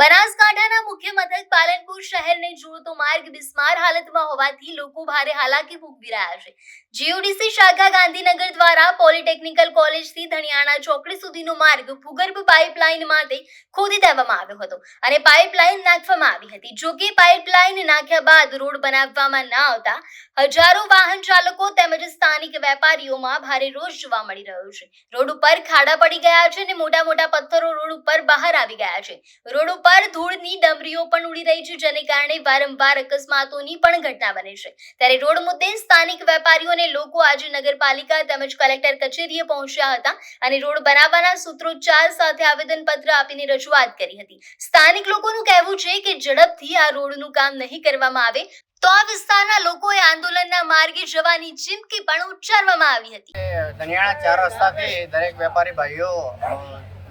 બનાસકાંઠાના મુખ્ય મથક પાલનપુર શહેરને જોડતો માર્ગ બિસ્માર હાલતમાં હોવાથી લોકો ભારે હાલાકી ભોગવી રહ્યા છે। જીયુડીસી શાખા ગાંધીનગર દ્વારા પોલિટેકનિકલ કોલેજથી ધણિયાણા ચોકડી સુધીનો માર્ગ ભૂગર્ભ પાઇપલાઇન માટે ખોદી દેવામાં આવ્યો હતો અને પાઇપલાઇન નાખવામાં આવી હતી। જો કે પાઇપલાઇન નાખ્યા બાદ રોડ બનાવવામાં ન આવતા હજારો વાહન ચાલકો તેમજ સ્થાનિક વેપારીઓમાં ભારે રોષ જોવા મળી રહ્યો છે। રોડ ઉપર ખાડા પડી ગયા છે અને મોટા મોટા પથ્થરો રોડ ઉપર બહાર આવી ગયા છે। રોડ પર ધૂળની ડમરીઓ પણ ઉડી રહી છે, જેને કારણે વારંવાર અકસ્માતોની પણ ઘટના બને છે। ત્યારે રોડ મુદ્દે સ્થાનિક વેપારીઓ અને લોકો આજે નગરપાલિકા તેમજ કલેક્ટર કચેરીએ પહોંચ્યા હતા અને રોડ બનાવવાના સૂત્રોચ્ચાર સાથે આવેદનપત્ર આપીને રજૂઆત કરી હતી। સ્થાનિક લોકોનું કહેવું છે કે ઝડપથી આ રોડનું કામ નહીં કરવામાં આવે તો આ વિસ્તારના લોકોએ આંદોલનના માર્ગે જવાની ચીમકી પણ ઉચ્ચારવામાં આવી હતી। ધણિયાણા ચાર રસ્તાથી દરેક વેપારી ભાઈઓ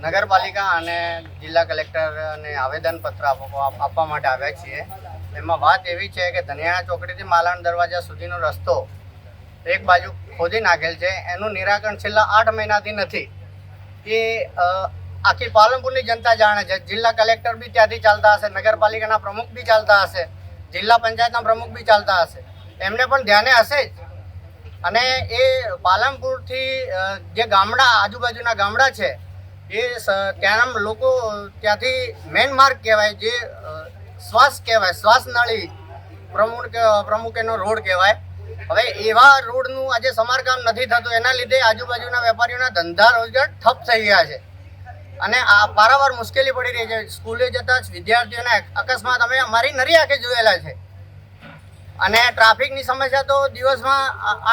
નગરપાલિકા અને જિલ્લા કલેક્ટરને આવેદનપત્ર આપવા માટે આવ્યા છીએ। એમાં વાત એવી છે કે ધણિયાણા ચોકડીથી માલણ દરવાજા સુધીનો રસ્તો એક બાજુ ખોદી નાખેલ છે, એનું નિરાકરણ છેલ્લા 8 મહિનાથી નથી। એ આખી પાલનપુરની જનતા જાણે છે। જિલ્લા કલેક્ટર બી ત્યાંથી ચાલતા હશે, નગરપાલિકાના પ્રમુખ બી ચાલતા હશે, જિલ્લા પંચાયતના પ્રમુખ બી ચાલતા હશે, એમને પણ ધ્યાને હશે જ। અને એ પાલનપુરથી જે ગામડા આજુબાજુના ગામડા છે એ ત્યાંના લોકો ત્યાંથી મેન માર્ગ કહેવાય, જે શ્વાસ નળી પ્રમુખનો રોડ કહેવાય। હવે એવા રોડનું આજે સમારકામ નથી થતું, એના લીધે આજુબાજુના વેપારીઓના ધંધા રોજગાર ઠપ થઈ ગયા છે અને આ પારાવાર મુશ્કેલી પડી રહી છે। સ્કૂલે જતા વિદ્યાર્થીઓના અકસ્માત અમે અમારી નરી આંખે જોયેલા છે અને ટ્રાફિકની સમસ્યા તો દિવસમાં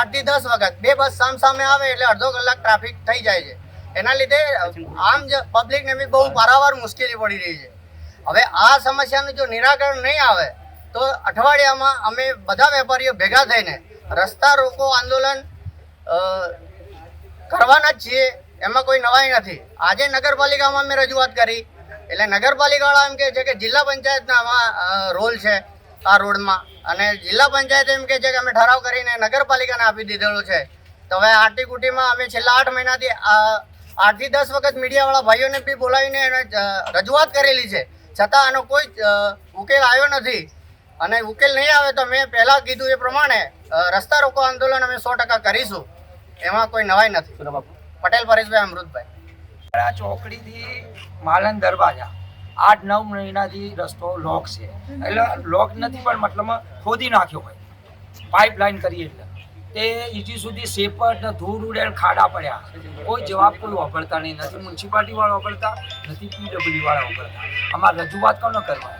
8 થી 10 વખત બે બસ સામે આવે એટલે અડધો કલાક ટ્રાફિક થઈ જાય છે। એના લીધે આમ પબ્લિકને બી બહુ પારાવાર મુશ્કેલી પડી રહી છે। હવે આ સમસ્યાનું જો નિરાકરણ નહીં આવે તો અઠવાડિયામાં અમે બધા વેપારીઓ ભેગા થઈને રસ્તા રોકો આંદોલન કરવાના જ છીએ, એમાં કોઈ નવાઈ નથી। આજે નગરપાલિકામાં અમે રજૂઆત કરી એટલે નગરપાલિકાવાળા એમ કહે છે કે જિલ્લા પંચાયતના આમાં રોલ છે આ રોડમાં, અને જિલ્લા પંચાયત એમ કહે છે કે અમે ઠરાવ કરીને નગરપાલિકાને આપી દીધેલો છે। તો હવે આટીકુટીમાં અમે છેલ્લા 8 મહિનાથી 8 થી 10 વખત મીડિયાવાળા ભાઈઓને બી બોલાવીને રજૂઆત કરેલી છે, છતાં આનો કોઈ ઉકેલ આવ્યો નથી। અને ઉકેલ નહીં આવે તો મેં પહેલાં કીધું એ પ્રમાણે રસ્તા રોકો આંદોલન અમે 100% કરીશું, એમાં કોઈ નવાઈ નથી। પટેલ પરેશભાઈ અમૃતભાઈ। આ ચોકડીથી માલણ દરવાજા 8-9 મહિનાથી રસ્તો લોક છે, એટલે લોક નથી પણ મતલબ ખોદી નાખ્યો હોય, પાઇપલાઇન કરી એટલે તે હજી સુધી સેપટ ધૂળ ઉડેલ ખાડા પડ્યા, કોઈ જવાબ કોઈ વાપરતા નહીં, નથી મ્યુનિસિપાલિટીવાળા વાપરતા, નથી પીડબ્લ્યુડીવાળા વાપરતા। આમાં રજૂઆત કોને કરવા?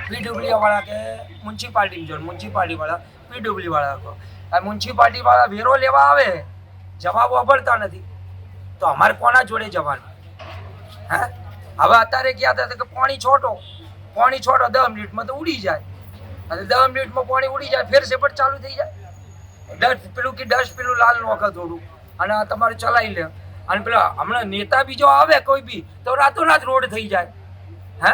પીડબ્લ્યુડીવાળા કે મ્યુનિસિપાલિટી જોડે, મ્યુનિસિપાલિટીવાળા પીડબ્લ્યુડીવાળા કહો, મ્યુનિસિપાલિટીવાળા વેરો લેવા આવે, જવાબ વાપરતા નથી, તો અમારે કોના જોડે જવાનું? હે હવે અત્યારે ગયા હતા કે પાણી છોટો 10 મિનિટમાં તો ઉડી જાય, અને 10 મિનિટમાં પાણી ઉડી જાય ફેર સેપટ ચાલુ થઈ જાય। ડસ્ટ પેલું લાલ વખત થોડું અને તમારે ચલાવી લે, અને પેલા હમણાં નેતા બીજો આવે કોઈ બી તો રાતોરાત રોડ થઈ જાય। હે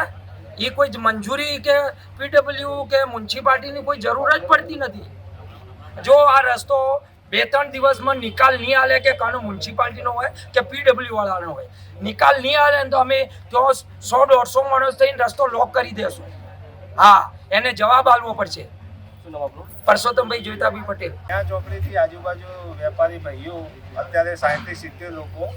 એ કોઈ મંજૂરી કે પીડબ્લ્યુ કે મ્યુનિસિપાલિટીની કોઈ જરૂર જ પડતી નથી। જો આ રસ્તો 2-3 દિવસમાં નિકાલ નહીં આલે કે કાનો મ્યુનિસિપાલિટીનો હોય કે પીડબ્લ્યુ વાળાનો હોય, નિકાલ નહીં આલે ને તો અમે તો 100-150 માણસ થઈને રસ્તો લોક કરી દેશું। હા, એને જવાબ આપવો પડશે। પરસોત્તમભાઈ જોઈતાભાઈ પટેલ। આ ચોકડીથી આજુબાજુ વેપારી ભાઈઓ અત્યારે 60 થી 70 લોકો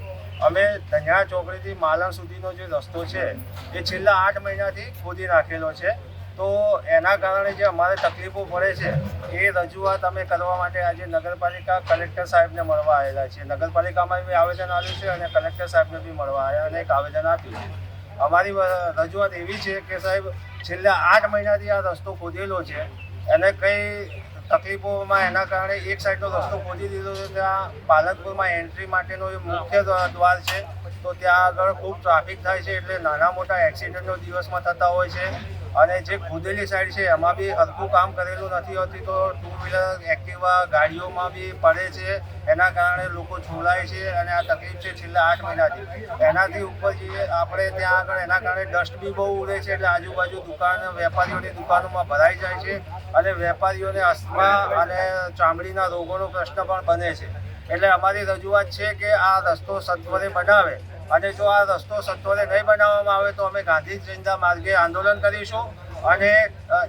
અમે ધણિયાણા ચોકડીથી માલણ સુધીનો જે રસ્તો છે એ છેલ્લા 8 મહિનાથી ખોદી નાખેલો છે। તો એના કારણે જે અમારે તકલીફો પડે છે એ રજૂઆત અમે કરવા માટે આજે નગરપાલિકા કલેક્ટર સાહેબને મળવા આવેલા છીએ। નગરપાલિકામાં બી આવેદન આવ્યું છે અને કલેક્ટર સાહેબને બી મળવા આવ્યા અને એક આવેદન આપ્યું છે। અમારી રજૂઆત એવી છે કે સાહેબ છેલ્લા 8 મહિનાથી આ રસ્તો ખોદેલો છે, એને કંઈ તકલીફોમાં એના કારણે એક સાઈડનો રસ્તો ખોદી દીધો છે। ત્યાં પાલનપુરમાં એન્ટ્રી માટેનો એ મુખ્ય દ્વાર છે, તો ત્યાં આગળ ખૂબ ટ્રાફિક થાય છે, એટલે નાના મોટા એક્સિડન્ટો દિવસમાં થતા હોય છે। અને જે ખોદેલી સાઈડ છે એમાં બી હરખું કામ કરેલું નથી હોતી, તો 2 વ્હીલર એક્ટિવા ગાડીઓમાં બી પડે છે, એના કારણે લોકો છોલાય છે અને આ તકલીફ છે છેલ્લા 8 મહિનાથી। એનાથી ઉપર જઈએ આપણે ત્યાં આગળ એના કારણે ડસ્ટ બી બહુ ઉડે છે, એટલે આજુબાજુ વેપારીઓની દુકાનોમાં ભરાઈ જાય છે અને વેપારીઓને અસ્થમા અને ચામડીના રોગોનો પ્રશ્ન પણ બને છે। એટલે અમારી રજૂઆત છે કે આ રસ્તો સત્વરે બનાવે અને જો આ રસ્તો સત્વરે નહીં બનાવવામાં આવે તો અમે ગાંધી ચિંતા માર્ગે આંદોલન કરીશું અને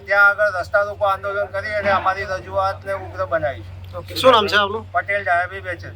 ત્યાં આગળ રસ્તા રોકો આંદોલન કરી અને અમારી રજૂઆતને ઉગ્ર બનાવીશું. શું નામ છે આપનું? પટેલ ડાયાબી બેચર.